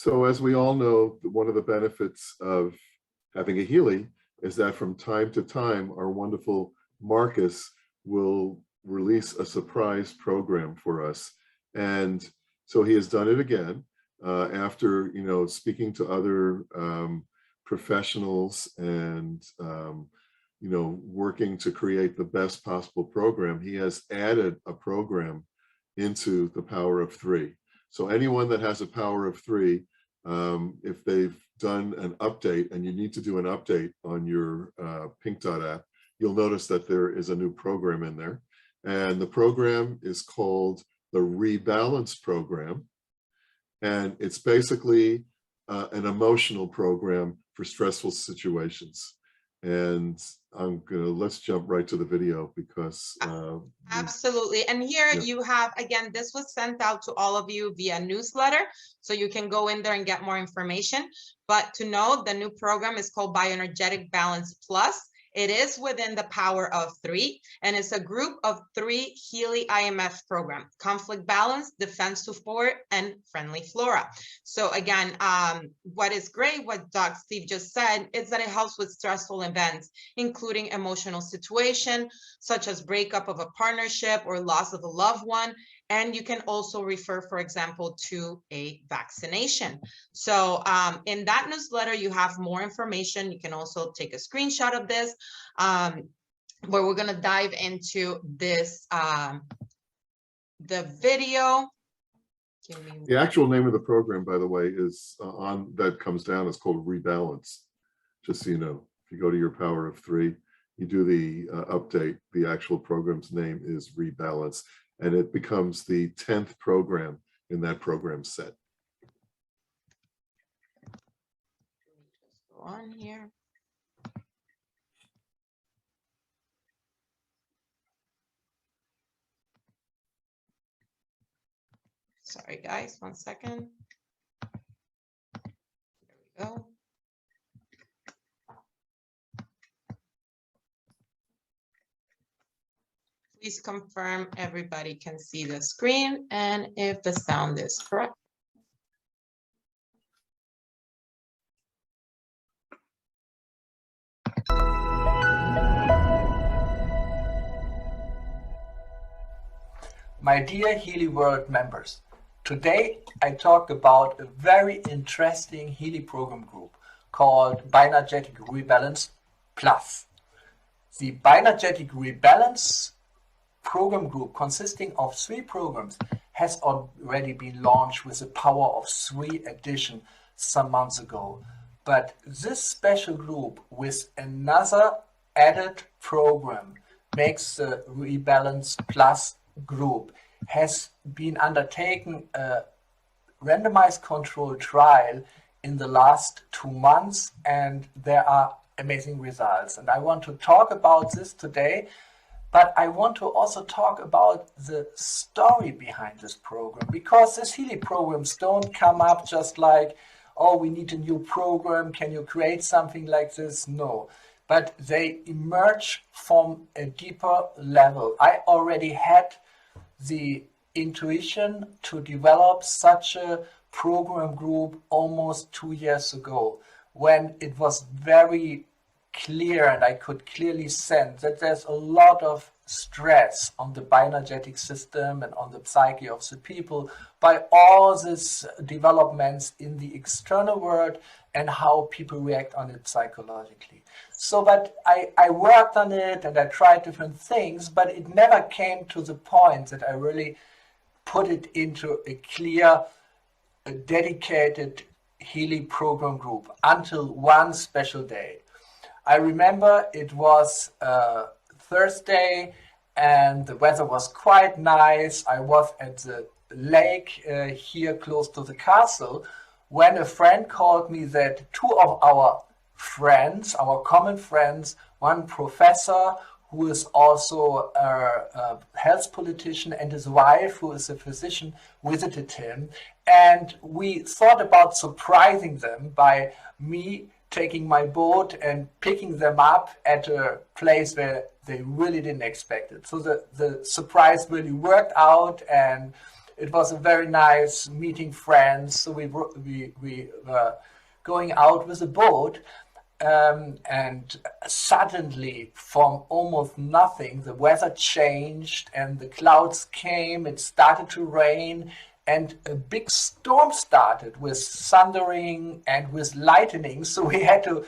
So as we all know, one of the benefits of having a Healy is that from time to time, our wonderful Marcus will release a surprise program for us. And so he has done it again after, speaking to other professionals and, working to create the best possible program. He has added a program into the Power of Three. So anyone that has a Power of Three, if they've done an update and you need to do an update on your Pink Dot app, you'll notice that there is a new program in there. And the program is called the Rebalance program. And it's basically an emotional program for stressful situations. And let's jump right to the video because absolutely. And here you have, again, this was sent out to all of you via newsletter, so you can go in there and get more information. But to know, the new program is called Bioenergetic Balance Plus. It is within the Power of Three, and it's a group of 3 Healy IMF program: conflict balance, defense support, and friendly flora. So again, what is great, what Doc Steve just said, is that it helps with stressful events, including emotional situation, such as breakup of a partnership or loss of a loved one. And you can also refer, for example, to a vaccination. So in that newsletter, you have more information. You can also take a screenshot of this, where we're going to dive into this, the video. The actual name of the program, by the way, is that comes down, is called Rebalance. Just so you know, if you go to your Power of Three, you do the update, the actual program's name is Rebalance. And it becomes the 10th program in that program set. Go on here. Sorry, guys, 1 second. There we go. Please confirm everybody can see the screen and if the sound is correct. My dear Healy World members, today I talk about a very interesting Healy program group called Bioenergetic Rebalance Plus. The Bioenergetic Rebalance program group, consisting of 3 programs, has already been launched with the Power of Three edition some months ago. But this special group with another added program makes the Rebalance Plus group has been undertaken a randomized control trial in the last 2 months, and there are amazing results. And I want to talk about this today. But I want to also talk about the story behind this program, because these Healy programs don't come up just like, oh, we need a new program, can you create something like this? No, but they emerge from a deeper level. I already had the intuition to develop such a program group almost 2 years ago, when it was very clear and I could clearly sense that there's a lot of stress on the bioenergetic system and on the psyche of the people by all these developments in the external world and how people react on it psychologically. So, but I worked on it and I tried different things, but it never came to the point that I really put it into a clear, a dedicated Healy program group until one special day. I remember it was Thursday and the weather was quite nice. I was at the lake here close to the castle when a friend called me that 2 of our friends, our common friends, one professor who is also a health politician and his wife who is a physician visited him, and we thought about surprising them by me taking my boat and picking them up at a place where they really didn't expect it. So the surprise really worked out, and it was a very nice meeting friends. So we were going out with a boat, and suddenly, from almost nothing, the weather changed and the clouds came. It started to rain, and a big storm started with thundering and with lightning. So we had to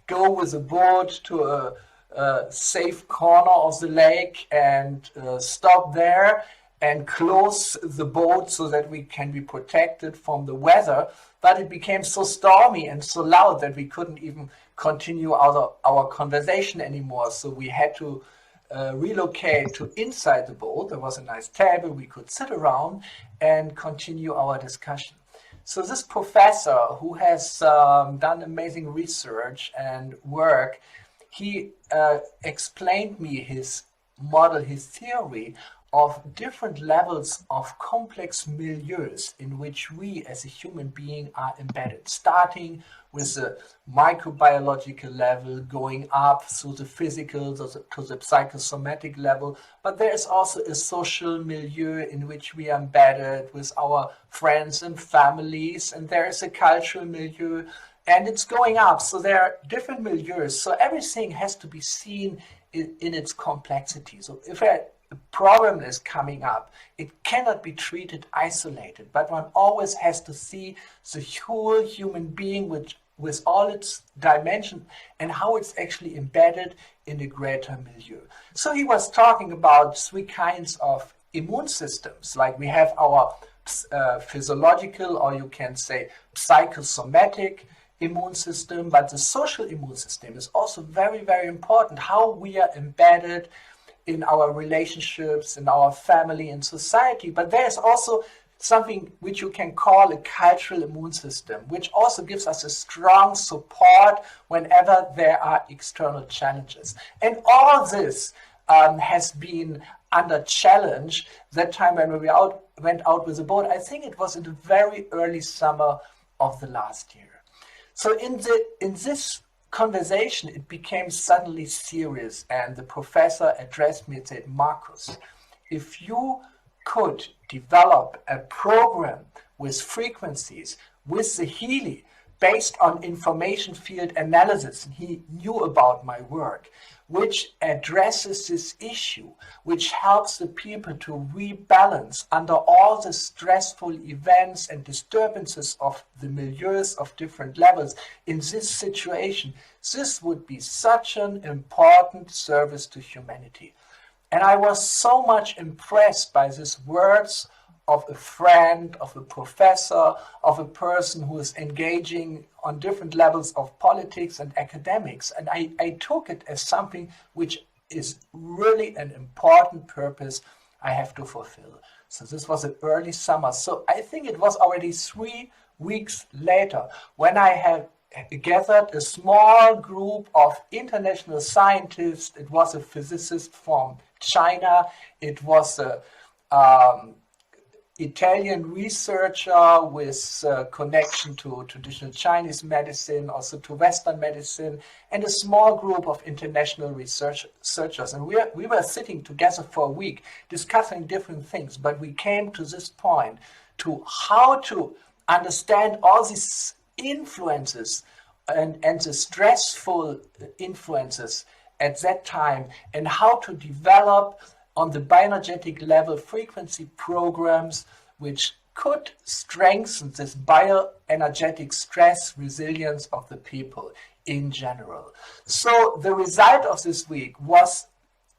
go with a boat to a safe corner of the lake and stop there and close the boat so that we can be protected from the weather. But it became so stormy and so loud that we couldn't even continue our conversation anymore. So we had to relocate to inside the boat. There was a nice table we could sit around and continue our discussion. So this professor, who has done amazing research and work, he explained me his model, his theory of different levels of complex milieus in which we as a human being are embedded, starting with the microbiological level, going up through the physical to the psychosomatic level. But there is also a social milieu in which we are embedded with our friends and families, and there is a cultural milieu, and it's going up. So there are different milieus. So everything has to be seen in its complexity. So if a problem is coming up, it cannot be treated isolated, but one always has to see the whole human being with all its dimension and how it's actually embedded in a greater milieu. So he was talking about 3 kinds of immune systems. Like we have our physiological, or you can say psychosomatic immune system, but the social immune system is also very, very important. How we are embedded in our relationships, in our family, in society. But there's also something which you can call a cultural immune system, which also gives us a strong support whenever there are external challenges. And all this has been under challenge that time when we went out with the boat. I think it was in the very early summer of the last year. So in this conversation, it became suddenly serious, and the professor addressed me and said, Markus, if you could develop a program with frequencies, with the Healy, based on information field analysis, and he knew about my work, which addresses this issue, which helps the people to rebalance under all the stressful events and disturbances of the milieus of different levels in this situation, this would be such an important service to humanity. And I was so much impressed by these words of a friend, of a professor, of a person who is engaging on different levels of politics and academics. And I took it as something which is really an important purpose I have to fulfill. So this was an early summer. So I think it was already 3 weeks later when I had gathered a small group of international scientists. It was a physicist from China. It was a Italian researcher with connection to traditional Chinese medicine, also to Western medicine, and a small group of international researchers. And we were sitting together for a week discussing different things, but we came to this point to how to understand all these influences and the stressful influences at that time, and how to develop on the bioenergetic level frequency programs which could strengthen this bioenergetic stress resilience of the people in general. So the result of this week were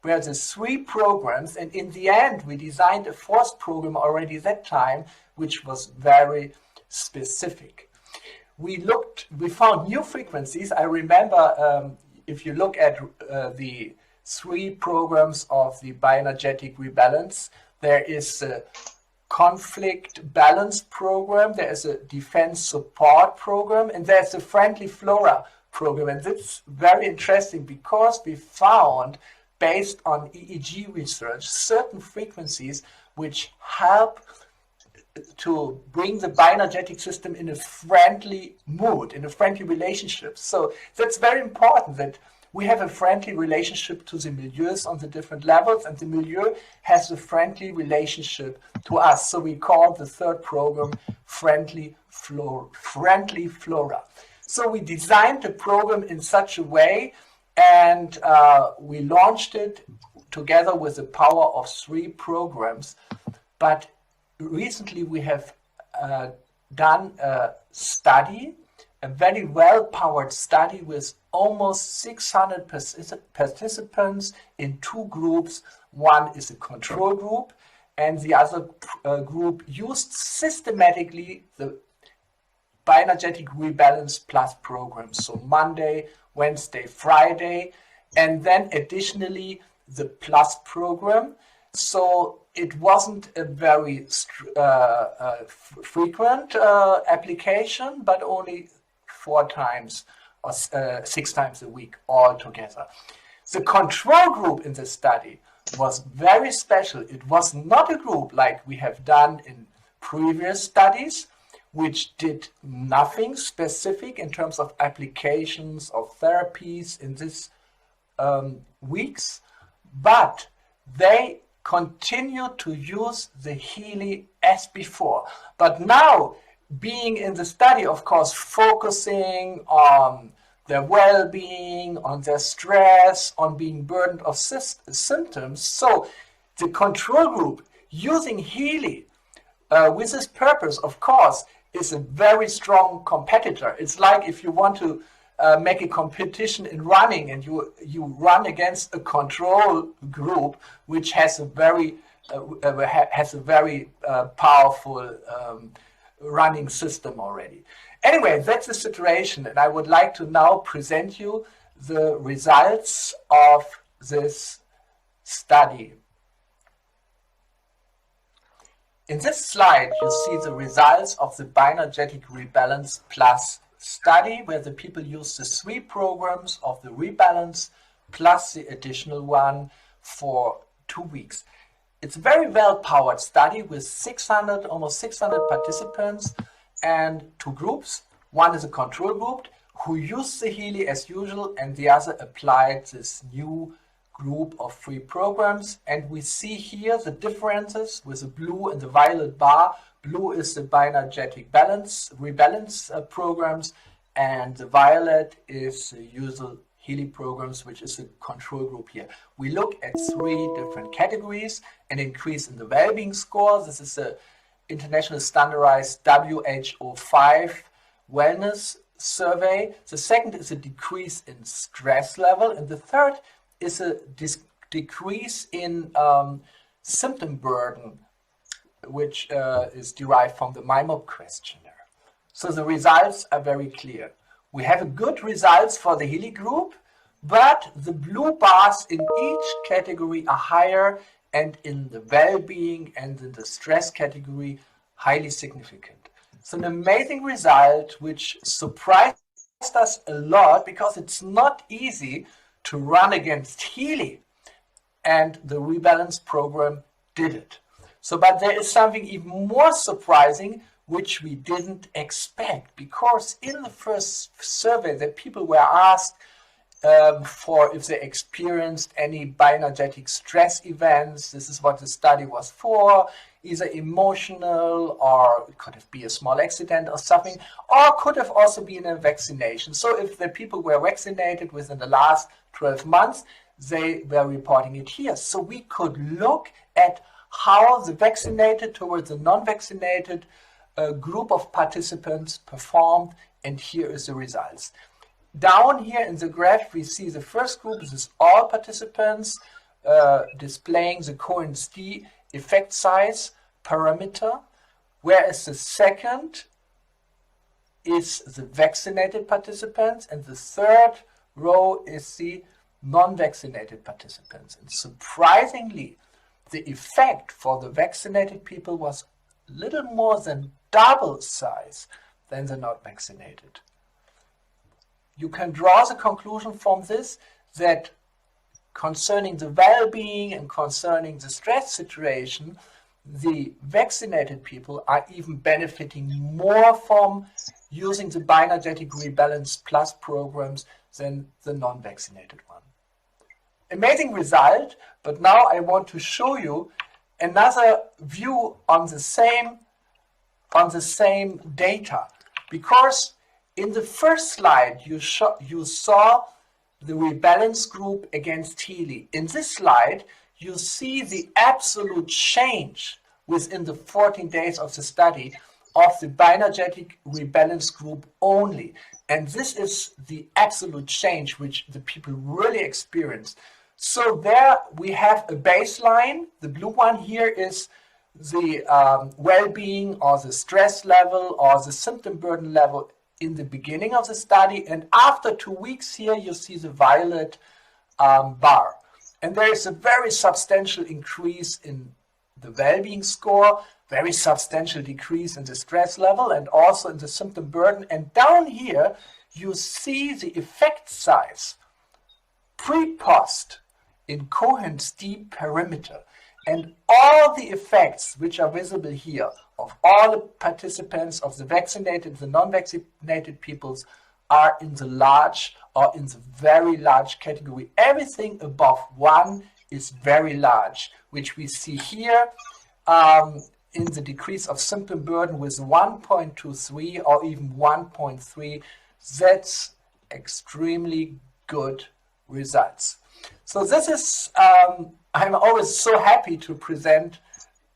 the 3 programs, and in the end we designed a 4th program already that time, which was very specific. We found new frequencies. I remember if you look at the 3 programs of the bioenergetic rebalance, there is a conflict balance program, there is a defense support program, and there's a friendly flora program. And that's very interesting because we found, based on EEG research, certain frequencies which help to bring the bioenergetic system in a friendly mood, in a friendly relationship. So that's very important, that We have a friendly relationship to the milieus on the different levels, and the milieu has a friendly relationship to us. So we call the third program Friendly Flora. So we designed the program in such a way, and we launched it together with the power of 3 programs. But recently we have done a study, a very well-powered study with almost 600 participants in 2 groups. One is a control group, and the other group used systematically the Bioenergetic Rebalance Plus program. So Monday, Wednesday, Friday, and then additionally the Plus program. So it wasn't a very frequent application, but only 4 times or 6 times a week altogether. The control group in the study was very special. It was not a group like we have done in previous studies, which did nothing specific in terms of applications of therapies in these weeks, but they continue to use the Healy as before. But now, being in the study, of course, focusing on their well-being, on their stress, on being burdened of symptoms. So the control group using Healy with this purpose, of course, is a very strong competitor. It's like if you want to make a competition in running, and you run against a control group which has a very powerful running system already. Anyway, that's the situation, and I would like to now present you the results of this study. In this slide, you see the results of the Bioenergetic Rebalance Plus study, where the people use the 3 programs of the Rebalance plus the additional one for 2 weeks. It's a very well-powered study with almost 600 participants and 2 groups. One is a control group who used the Healy as usual, and the other applied this new group of 3 programs. And we see here the differences with the blue and the violet bar. Blue is the Bioenergetic Rebalance programs, and the violet is the usual Healy programs, which is the control group here. We look at 3 different categories: an increase in the well-being score. This is the international standardized WHO-5 wellness survey. The second is a decrease in stress level, and the third is a decrease in symptom burden, which is derived from the MIMOP questionnaire. So the results are very clear. We have good results for the Healy group, but the blue bars in each category are higher, and in the well-being and in the stress category, highly significant. It's an amazing result which surprised us a lot, because it's not easy to run against Healy, and the Rebalance program did it. So, but there is something even more surprising which we didn't expect, because in the first survey that people were asked for if they experienced any bioenergetic stress events. This is what the study was for, either emotional, or it could have been a small accident or something, or could have also been a vaccination. So if the people were vaccinated within the last 12 months, they were reporting it here. So we could look at how the vaccinated towards the non-vaccinated group of participants performed, and here is the results. Down here in the graph, we see the first group is all participants displaying the Cohen's d effect size parameter, whereas the second is the vaccinated participants, and the third row is the non-vaccinated participants. And surprisingly, the effect for the vaccinated people was little more than double size than the not vaccinated. You can draw the conclusion from this that concerning the well-being and concerning the stress situation, the vaccinated people are even benefiting more from using the Bioenergetic Rebalance Plus programs than the non-vaccinated one. Amazing result, but now I want to show you another view on the same data, because in the first slide you saw the Rebalance group against Healy. In this slide you see the absolute change within the 14 days of the study of the Bioenergetic Rebalance group only. And this is the absolute change which the people really experience. So there we have a baseline. The blue one here is the well-being or the stress level or the symptom burden level in the beginning of the study. And after 2 weeks here, you see the violet bar. And there is a very substantial increase in the well-being score, very substantial decrease in the stress level and also in the symptom burden. And down here, you see the effect size pre-post in Cohen's d perimeter. And all the effects which are visible here of all the participants, of the vaccinated, the non-vaccinated peoples, are in the large or in the very large category. Everything above 1 is very large, which we see here in the decrease of symptom burden with 1.23 or even 1.3. That's extremely good results. So this is, I'm always so happy to present,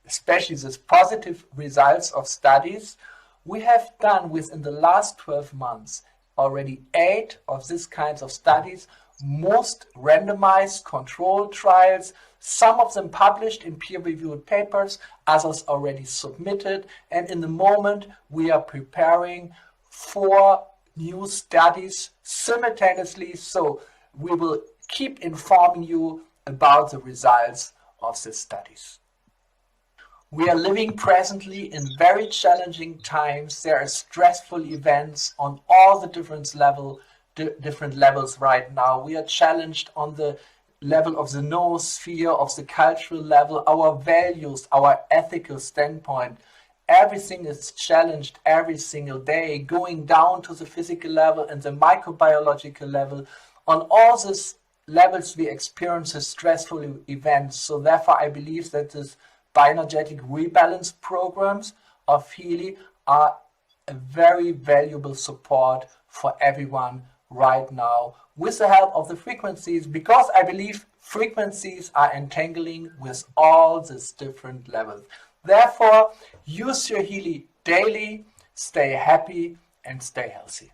especially these positive results of studies. We have done within the last 12 months already 8 of these kinds of studies, most randomized controlled trials, some of them published in peer-reviewed papers, others already submitted. And in the moment, we are preparing 4 new studies simultaneously. So we will keep informing you about the results of these studies. We are living presently in very challenging times. There are stressful events on all the different levels right now. We are challenged on the level of the noosphere, of the cultural level, our values, our ethical standpoint. Everything is challenged every single day, going down to the physical level and the microbiological level. On all these levels, we experience stressful events. So therefore, I believe that this bioenergetic rebalance programs of Healy are a very valuable support for everyone right now with the help of the frequencies, because I believe frequencies are entangling with all these different levels. Therefore, use your Healy daily, stay happy and stay healthy.